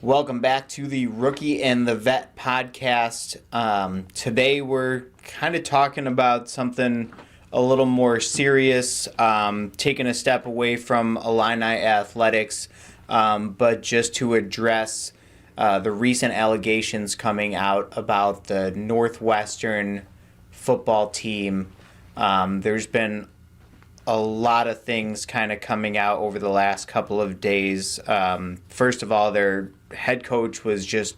Welcome back to the Rookie and the Vet podcast. Today we're kind of talking about something a little more serious, taking a step away from Illini athletics, but just to address the recent allegations coming out about the Northwestern football team. There's been a lot of things kind of coming out over the last couple of days. First of all, their head coach was just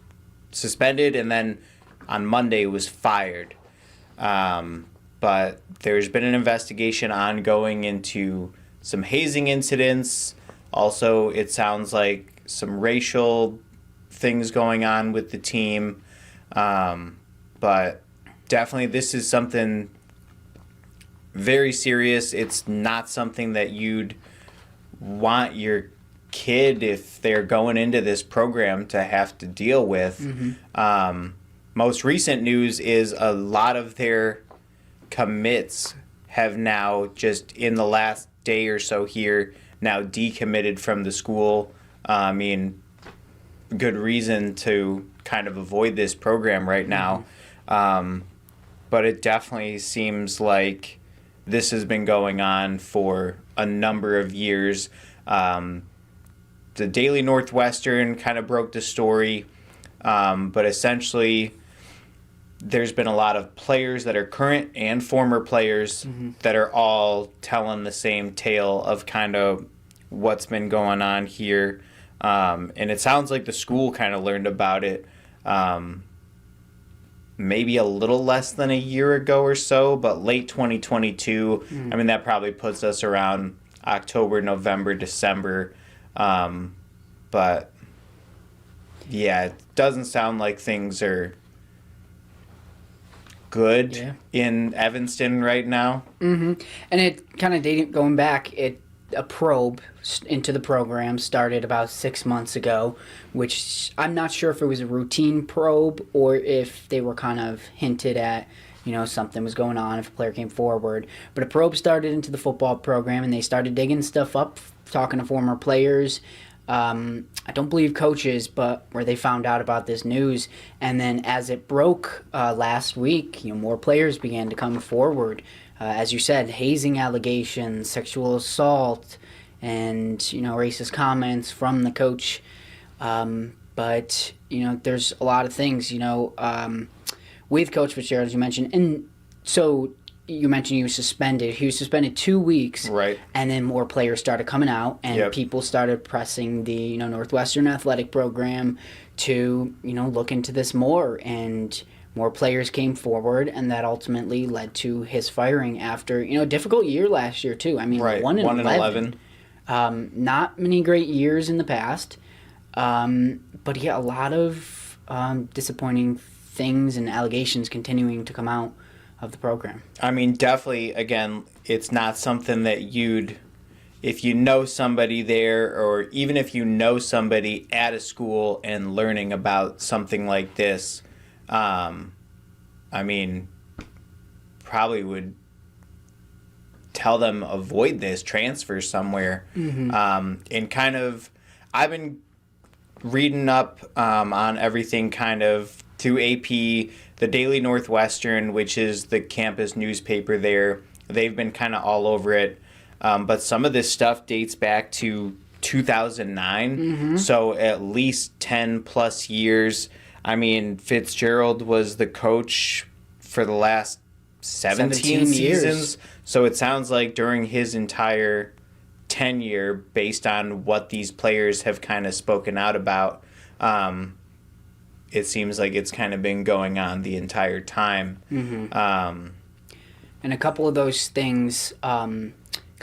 suspended and then on Monday was fired. But there's been an investigation ongoing into some hazing incidents. Also, it sounds like some racial things going on with the team. But definitely this is something very serious. It's not something that you'd want your kid, if they're going into this program, to have to deal with. Mm-hmm. Most recent news is a lot of their commits have now, just in the last day or so here, now decommitted from the school. I mean, good reason to kind of avoid this program right now. Mm-hmm. But it definitely seems like this has been going on for a number of years. The Daily Northwestern kind of broke the story, but essentially there's been a lot of players that are current and former players that are all telling the same tale of kind of what's been going on here. And it sounds like the school kind of learned about it maybe a little less than a year ago or so, but late 2022. I mean, that probably puts us around October, November, December. But yeah, it doesn't sound like things are good in Evanston right now. Mm-hmm. And it kind of going back, a probe into the program started about 6 months ago, which I'm not sure if it was a routine probe or if they were kind of hinted at, something was going on if a player came forward. But a probe started into the football program, and they started digging stuff up, talking to former players. I don't believe coaches, but where they found out about this news. And then as it broke last week, more players began to come forward. As you said, hazing allegations, sexual assault, and, racist comments from the coach. But, there's a lot of things, with Coach Fitzgerald, as you mentioned. And so you mentioned he was suspended. He was suspended 2 weeks. Right. And then more players started coming out, and people started pressing the, Northwestern athletic program to, look into this more. And more players came forward, and that ultimately led to his firing after, a difficult year last year, too. I mean, right. 1-11. Not many great years in the past. But a lot of disappointing things and allegations continuing to come out of the program. I mean, definitely, again, it's not something that if you know somebody there, or even if you know somebody at a school and learning about something like this, I mean, probably would tell them avoid this, transfer somewhere. Mm-hmm. And kind of, I've been reading up on everything kind of through AP, the Daily Northwestern, which is the campus newspaper there. They've been kind of all over it. But some of this stuff dates back to 2009, so at least 10 plus years. I mean, Fitzgerald was the coach for the last 17 seasons. So it sounds like during his entire tenure, based on what these players have kind of spoken out about, it seems like it's kind of been going on the entire time. Mm-hmm. And a couple of those things kind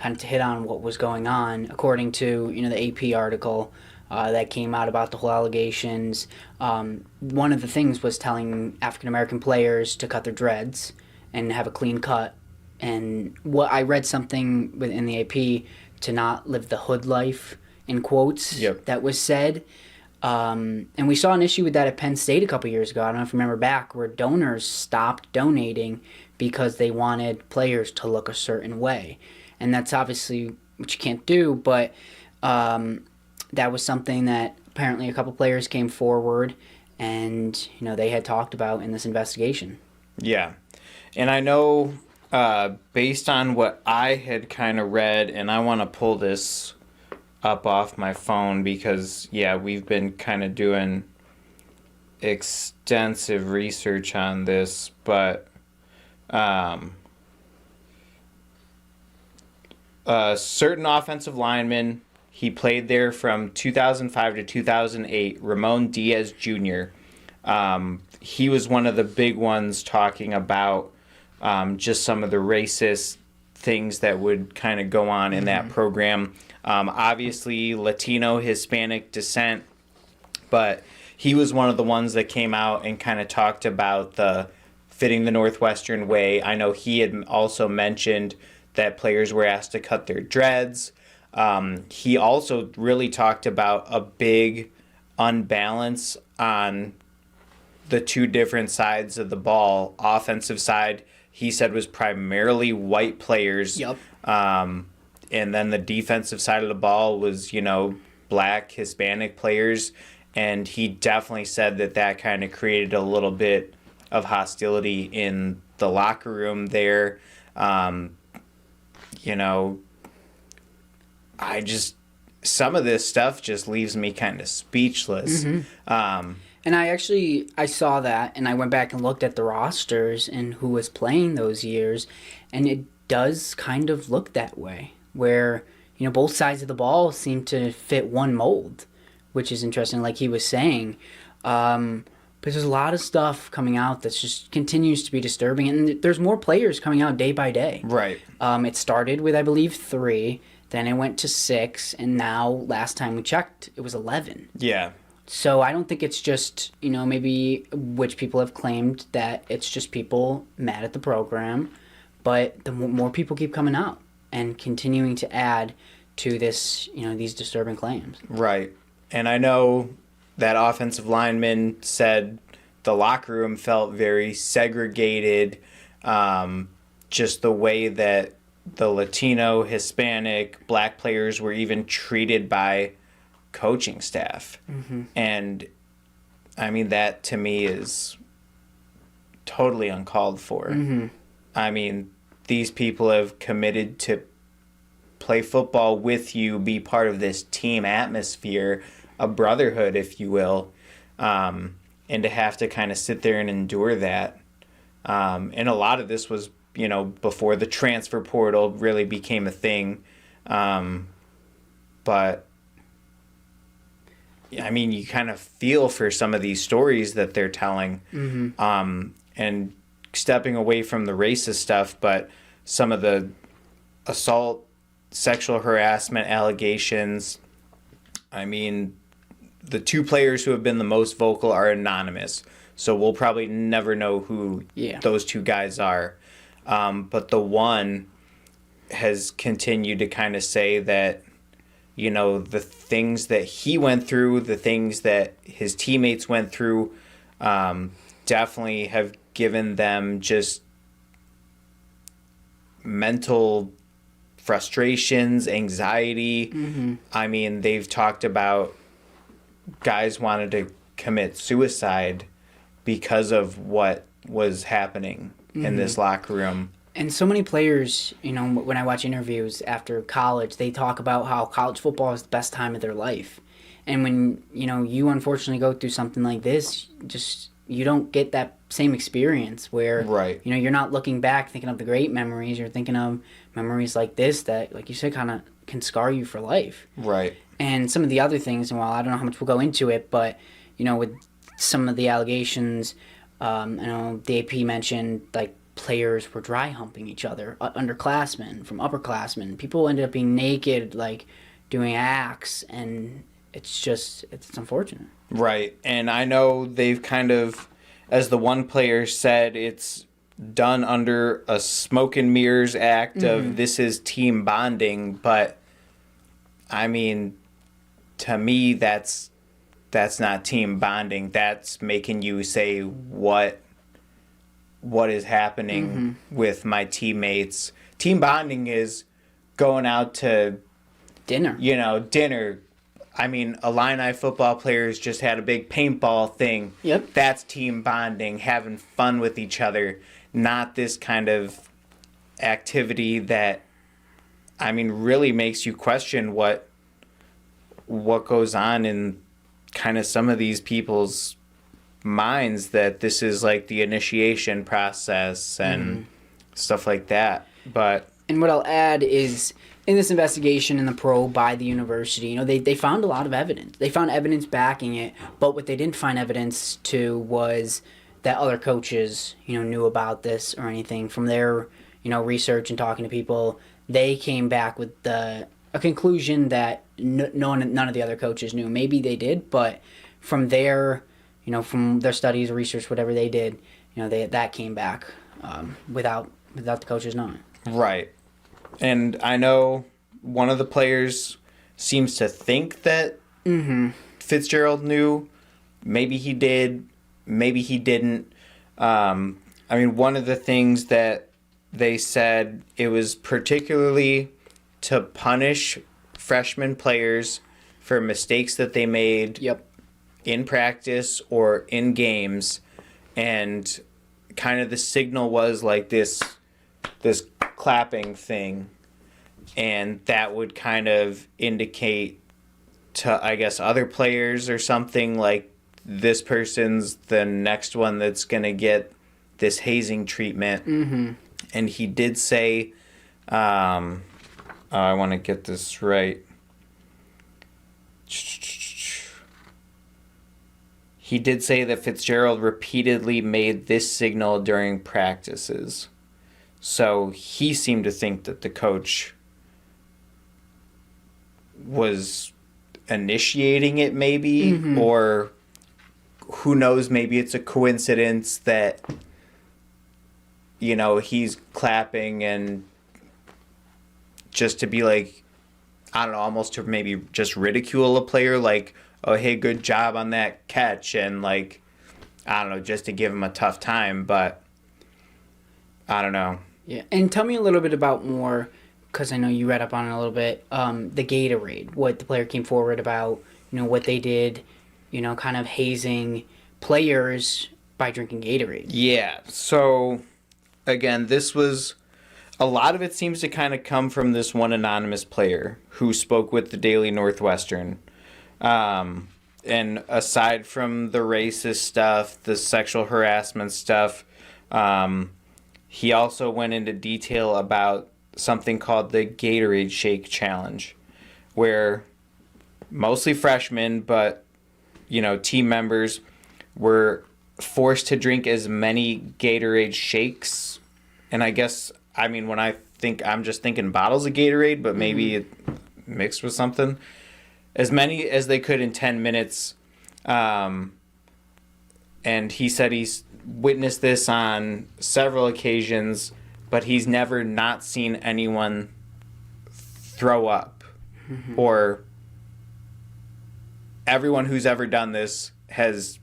of to hit on what was going on, according to the AP article that came out about the whole allegations. One of the things was telling African American players to cut their dreads and have a clean cut. And what I read something in the AP to not live the hood life, in quotes, that was said. And we saw an issue with that at Penn State a couple years ago. I don't know if you remember back, where donors stopped donating because they wanted players to look a certain way. And that's obviously what you can't do, but that was something that apparently a couple players came forward, and they had talked about in this investigation. Yeah. And I know, based on what I had kind of read, and I want to pull this up off my phone because, we've been kind of doing extensive research on this, but certain offensive lineman, he played there from 2005 to 2008, Ramon Diaz Jr. He was one of the big ones talking about just some of the racist things that would kind of go on in that program. Obviously, Latino, Hispanic descent, but he was one of the ones that came out and kind of talked about the fitting the Northwestern way. I know he had also mentioned that players were asked to cut their dreads. He also really talked about a big unbalance on the two different sides of the ball. Offensive side, he said, was primarily white players. Yep. And then the defensive side of the ball was, black, Hispanic players. And he definitely said that kind of created a little bit of hostility in the locker room there. Some of this stuff just leaves me kind of speechless. And I saw that, and I went back and looked at the rosters and who was playing those years, and it does kind of look that way, where, both sides of the ball seem to fit one mold, which is interesting, like he was saying. But there's a lot of stuff coming out that just continues to be disturbing, and there's more players coming out day by day. Right. It started with, I believe, 3, then it went to 6, and now, last time we checked, it was 11. Yeah. So I don't think it's just, maybe which people have claimed that it's just people mad at the program, but the more people keep coming out and continuing to add to this, these disturbing claims. Right. And I know that offensive lineman said the locker room felt very segregated, just the way that the Latino, Hispanic, black players were even treated by coaching staff. And I mean, that to me is totally uncalled for. I mean, these people have committed to play football with you, be part of this team atmosphere, a brotherhood, if you will, and to have to kind of sit there and endure that. And a lot of this was, before the transfer portal really became a thing. But I mean, you kind of feel for some of these stories that they're telling, and stepping away from the racist stuff, but some of the assault, sexual harassment allegations. I mean, the 2 players who have been the most vocal are anonymous, so we'll probably never know who those 2 guys are. But the one has continued to kind of say that, the things that he went through, the things that his teammates went through, definitely have given them just mental frustrations, anxiety. I mean, they've talked about guys wanted to commit suicide because of what was happening in this locker room. And so many players, when I watch interviews after college, they talk about how college football is the best time of their life. And when, you unfortunately go through something like this, you don't get that same experience where, you're not looking back thinking of the great memories. You're thinking of memories like this that, like you said, kind of can scar you for life. Right. And some of the other things, and while I don't know how much we'll go into it, but, with some of the allegations, I know the AP mentioned, like, players were dry humping each other, underclassmen from upperclassmen. People ended up being naked, like, doing acts, and it's unfortunate. Right. And I know they've kind of, as the one player said, it's done under a smoke and mirrors act of this is team bonding, but I mean, to me, that's not team bonding. That's making you say what is happening with my teammates. Team bonding is going out to dinner. Dinner, I mean, Illini football players just had a big paintball thing. Yep. That's team bonding, having fun with each other, not this kind of activity that, I mean, really makes you question what goes on in kind of some of these people's minds, that this is like the initiation process and stuff like that. But And what I'll add is, in this investigation in the probe by the university, you know, they found a lot of evidence. They found evidence backing it, but what they didn't find evidence to was that other coaches, you know, knew about this or anything. From their, you know, research and talking to people, they came back with a conclusion that none of the other coaches knew. Maybe they did, but from their, you know, from their studies, research, whatever they did, you know, that came back without the coaches knowing. right. And I know one of the players seems to think that Fitzgerald knew. Maybe he did. Maybe he didn't. I mean, one of the things that they said, it was particularly to punish freshman players for mistakes that they made in practice or in games. And kind of the signal was like this clapping thing, and that would kind of indicate to, I guess, other players or something, like this person's the next one that's going to get this hazing treatment. And he did say, I want to get this right. He did say that Fitzgerald repeatedly made this signal during practices. So he seemed to think that the coach was initiating it, maybe, or who knows, maybe it's a coincidence that, you know, he's clapping and just to be like, I don't know, almost to maybe just ridicule a player, like, oh, hey, good job on that catch, and like, I don't know, just to give him a tough time, but I don't know. Yeah, and tell me a little bit about more, because I know you read up on it a little bit, the Gatorade, what the player came forward about, you know, what they did, you know, kind of hazing players by drinking Gatorade. Yeah, so, again, this was, a lot of it seems to kind of come from this one anonymous player who spoke with the Daily Northwestern. And aside from the racist stuff, the sexual harassment stuff, he also went into detail about something called the Gatorade Shake Challenge, where mostly freshmen, but, you know, team members were forced to drink as many Gatorade shakes. And I guess, I mean, when I think, I'm just thinking bottles of Gatorade, but maybe it mixed with something. As many as they could in 10 minutes. And he said he's witnessed this on several occasions, but he's never not seen anyone throw up. Or everyone who's ever done this has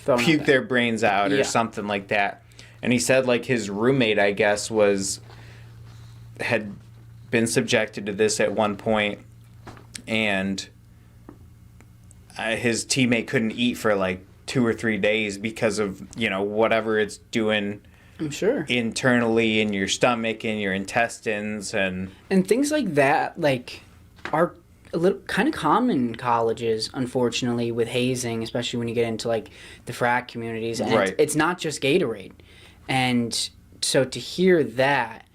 puked their brains out or something like that. And he said, like, his roommate, I guess, had been subjected to this at one point, and his teammate couldn't eat for like 2 or 3 days because of, you know, whatever it's doing, I'm sure, internally in your stomach, in your intestines, and things like that, like, are a little kind of common in colleges, unfortunately, with hazing, especially when you get into like the frat communities. And right. It's not just Gatorade. And so to hear that,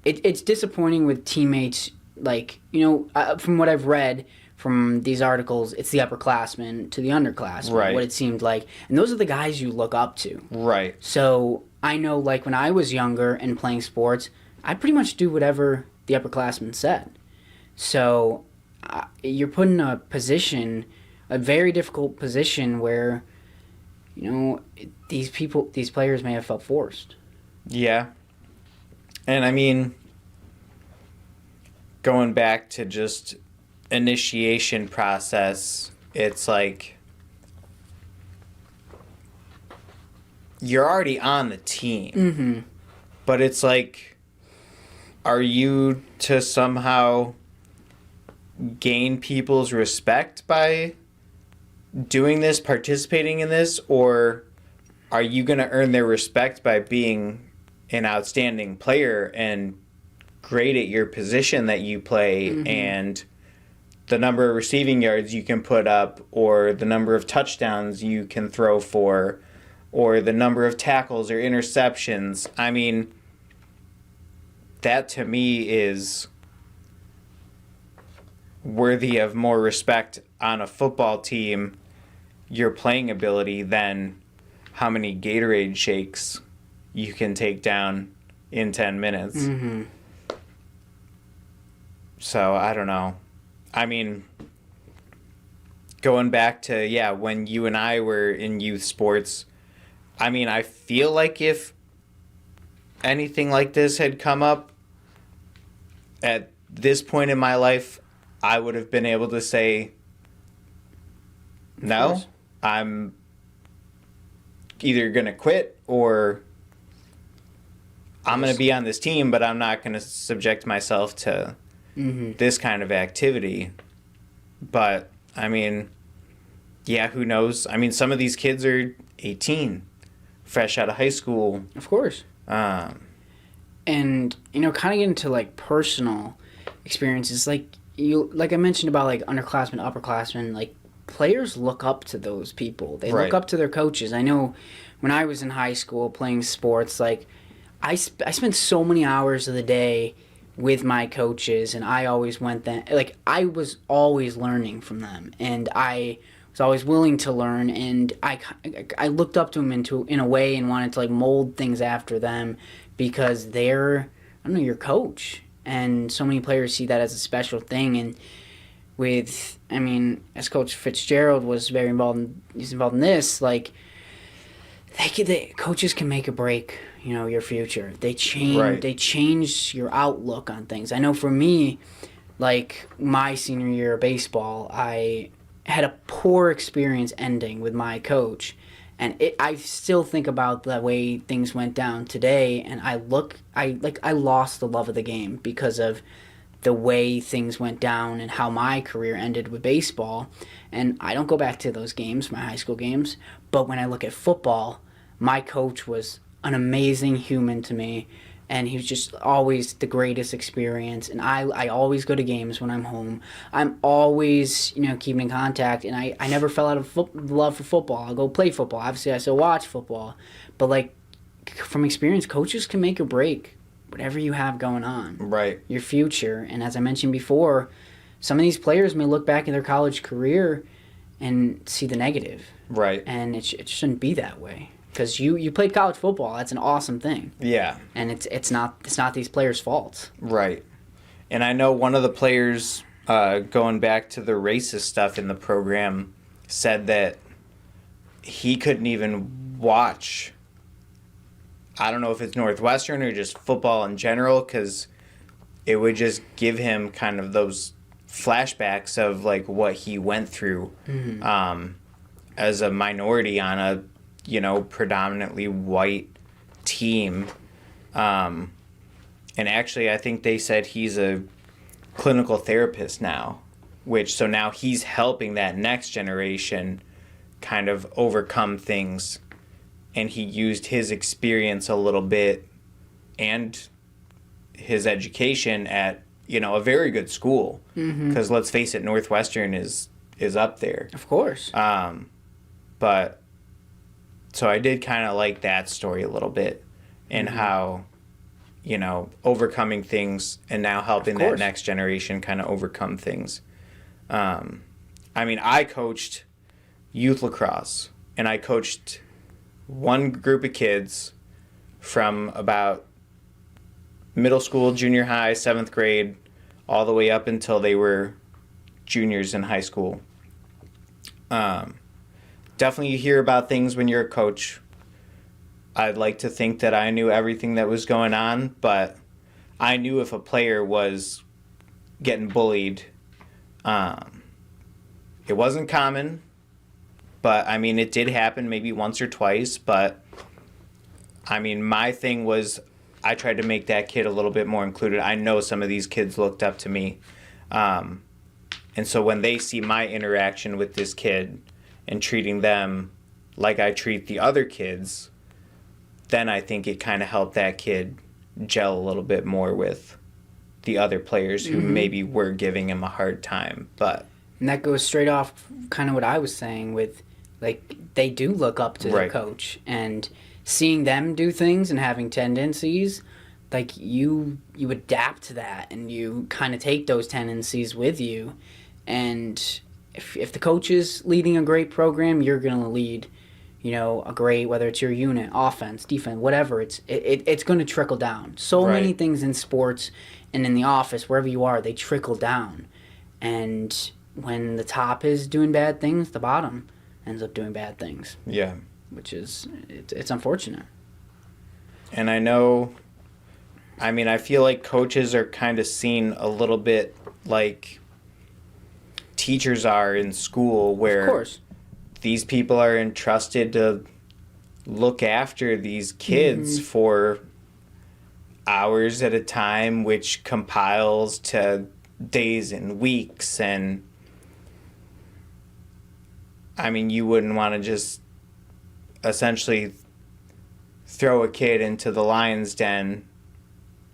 it's disappointing with teammates, like, you know, from what I've read from these articles, it's the upperclassmen to the underclassmen, right. What it seemed like. And those are the guys you look up to. Right. So I know, like, when I was younger and playing sports, I'd pretty much do whatever the upperclassmen said. So you're put in a position, a very difficult position where, you know, these players may have felt forced. Yeah. And I mean, going back to just initiation process, it's like you're already on the team. But it's like, are you to somehow gain people's respect by doing this, participating in this, or are you going to earn their respect by being an outstanding player and great at your position that you play and the number of receiving yards you can put up or the number of touchdowns you can throw for or the number of tackles or interceptions? I mean, that to me is worthy of more respect on a football team, your playing ability, than how many Gatorade shakes you can take down in 10 minutes. So, I don't know. I mean, going back to, when you and I were in youth sports, I mean, I feel like if anything like this had come up at this point in my life, I would have been able to say, no, I'm either going to quit or I'm going to be on this team, but I'm not going to subject myself to this kind of activity. But, I mean, who knows? I mean, some of these kids are 18, fresh out of high school. Of course. And, kind of get into, personal experiences. Like I mentioned about, underclassmen, upperclassmen, players look up to those people. They look up to their coaches. I know when I was in high school playing sports, I spent so many hours of the day with my coaches, and I always went then. I was always learning from them, and I was always willing to learn, and I looked up to them in a way and wanted to mold things after them because they're, I don't know, your coach. And so many players see that as a special thing. And as Coach Fitzgerald was very involved in this, coaches can make or break, your future. They change your outlook on things. I know for me, my senior year of baseball, I had a poor experience ending with my coach. And I still think about the way things went down today, and I lost the love of the game because of the way things went down and how my career ended with baseball. And I don't go back to those games, my high school games, but when I look at football, my coach was an amazing human to me, and he was just always the greatest experience. And I always go to games when I'm home. I'm always, keeping in contact, and I never fell out of love for football. I'll go play football. Obviously, I still watch football. But, from experience, coaches can make or break whatever you have going on. Right. Your future. And as I mentioned before, some of these players may look back in their college career and see the negative. Right. And it shouldn't be that way. Because you played college football. That's an awesome thing. Yeah. And it's not these players' fault. Right. And I know one of the players, going back to the racist stuff in the program, said that he couldn't even watch, I don't know if it's Northwestern or just football in general, because it would just give him kind of those flashbacks of what he went through as a minority on a predominantly white team. And actually, I think they said he's a clinical therapist now, so now he's helping that next generation kind of overcome things. And he used his experience a little bit and his education at, a very good school. Because let's face it, Northwestern is up there. Of course. But so I did kind of like that story a little bit, and how, overcoming things and now helping that next generation kind of overcome things. I coached youth lacrosse, and I coached one group of kids from about middle school, junior high, 7th grade, all the way up until they were juniors in high school. Definitely you hear about things when you're a coach. I'd like to think that I knew everything that was going on, but I knew if a player was getting bullied. It wasn't common, but it did happen maybe once or twice. But my thing was I tried to make that kid a little bit more included. I know some of these kids looked up to me. And so when they see my interaction with this kid and treating them like I treat the other kids, then I think it kind of helped that kid gel a little bit more with the other players who maybe were giving him a hard time. And that goes straight off kind of what I was saying with, like, they do look up to their coach. And seeing them do things and having tendencies, like, you adapt to that and you kind of take those tendencies with you. And if the coach is leading a great program, you're going to lead, a great, whether it's your unit, offense, defense, whatever. It's going to trickle down. So many things in sports and in the office, wherever you are, they trickle down. And when the top is doing bad things, the bottom ends up doing bad things. Yeah. Which is, it's unfortunate. And I feel like coaches are kind of seen a little bit like teachers are in school, where of course these people are entrusted to look after these kids for hours at a time, which compiles to days and weeks. And you wouldn't want to just essentially throw a kid into the lion's den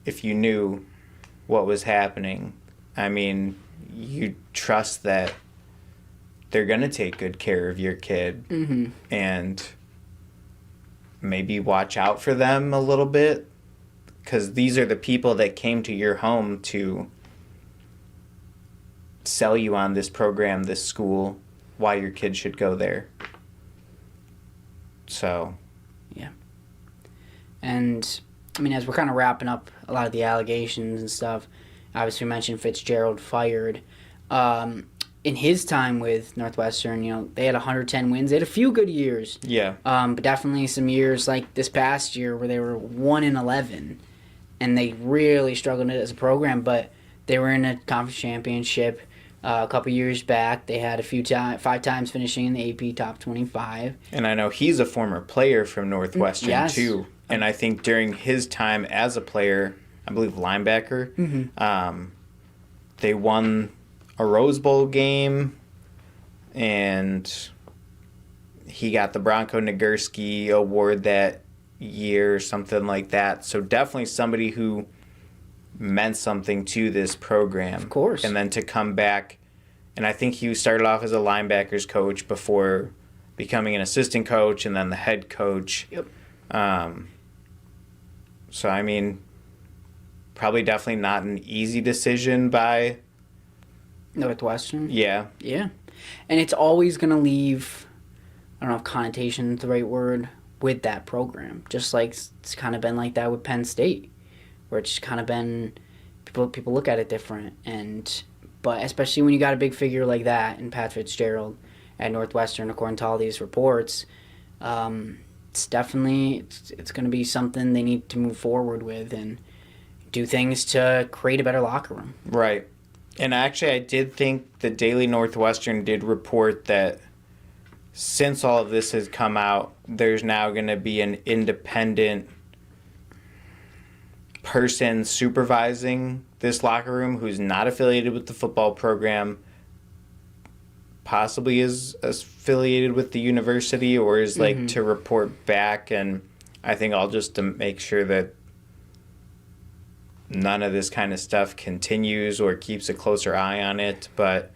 if you knew what was happening. You trust that they're going to take good care of your kid and maybe watch out for them a little bit, because these are the people that came to your home to sell you on this program, this school, why your kid should go there. So. Yeah. And, as we're kind of wrapping up a lot of the allegations and stuff, obviously we mentioned Fitzgerald fired. In his time with Northwestern, they had 110 wins. They had a few good years. Yeah. But definitely some years like this past year where they were 1-11, and they really struggled as a program. But they were in a conference championship a couple years back. They had 5 times finishing in the AP top 25. And I know he's a former player from Northwestern too. And I think during his time as a player, I believe linebacker, they won a Rose Bowl game, and he got the Bronco Nagurski Award that year, something like that. So definitely somebody who meant something to this program. Of course. And then to come back, and I think he started off as a linebackers coach before becoming an assistant coach and then the head coach. Yep. So, probably definitely not an easy decision by Northwestern? Yeah. Yeah. And it's always going to leave, I don't know if connotation is the right word, with that program. Just like it's kind of been like that with Penn State, where it's kind of been, people look at it different. But especially when you got a big figure like that in Pat Fitzgerald at Northwestern, according to all these reports, it's definitely, it's going to be something they need to move forward with and do things to create a better locker room. Right. And actually, I did think the Daily Northwestern did report that since all of this has come out, there's now going to be an independent person supervising this locker room who's not affiliated with the football program, possibly is affiliated with the university, or is to report back. And I think all just to make sure that none of this kind of stuff continues or keeps a closer eye on it. But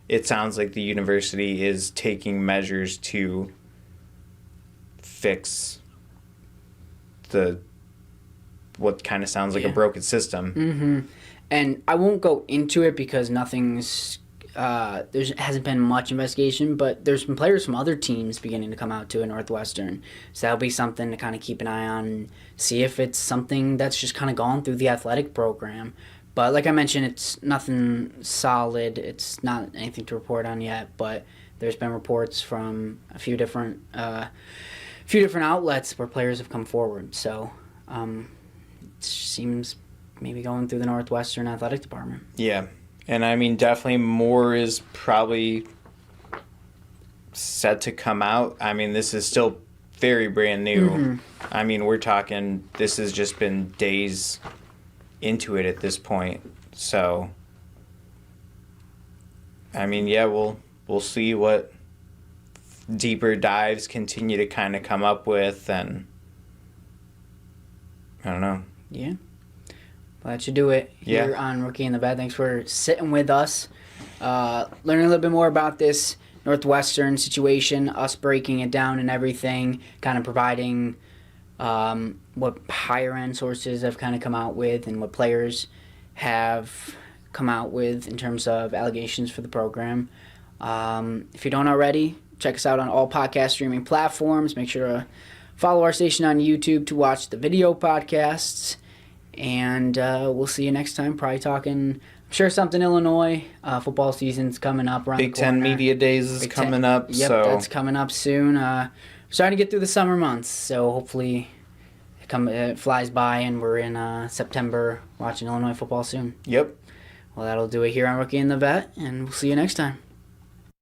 it sounds like the university is taking measures to fix what kind of sounds like a broken system. And I won't go into it because nothing's there hasn't been much investigation, but there's been players from other teams beginning to come out to a Northwestern. So that'll be something to kind of keep an eye on and see if it's something that's just kind of gone through the athletic program. But like I mentioned, it's nothing solid. It's not anything to report on yet, but there's been reports from a few different outlets where players have come forward. So it seems maybe going through the Northwestern athletic department. Yeah. And I mean, definitely more is probably set to come out. I mean, this is still very brand new. I mean, we're talking, this has just been days into it at this point. So I mean, yeah, we'll see what deeper dives continue to kind of come up with, and I don't know. Yeah. Well, that should do it here Yeah. on Rookie in the Vet. Thanks for sitting with us, learning a little bit more about this Northwestern situation, us breaking it down and everything, kind of providing what higher end sources have kind of come out with and what players have come out with in terms of allegations for the program. If you don't already, check us out on all podcast streaming platforms. Make sure to follow our station on YouTube to watch the video podcasts. And we'll see you next time. Probably talking, I'm sure, something Illinois. Football season's coming up around Big the corner. Ten Media Days is coming up. Yep, so that's coming up soon. Starting to get through the summer months, so hopefully it flies by and we're in September watching Illinois football soon. Yep. Well, that'll do it here on Rookie in the Vet, and we'll see you next time.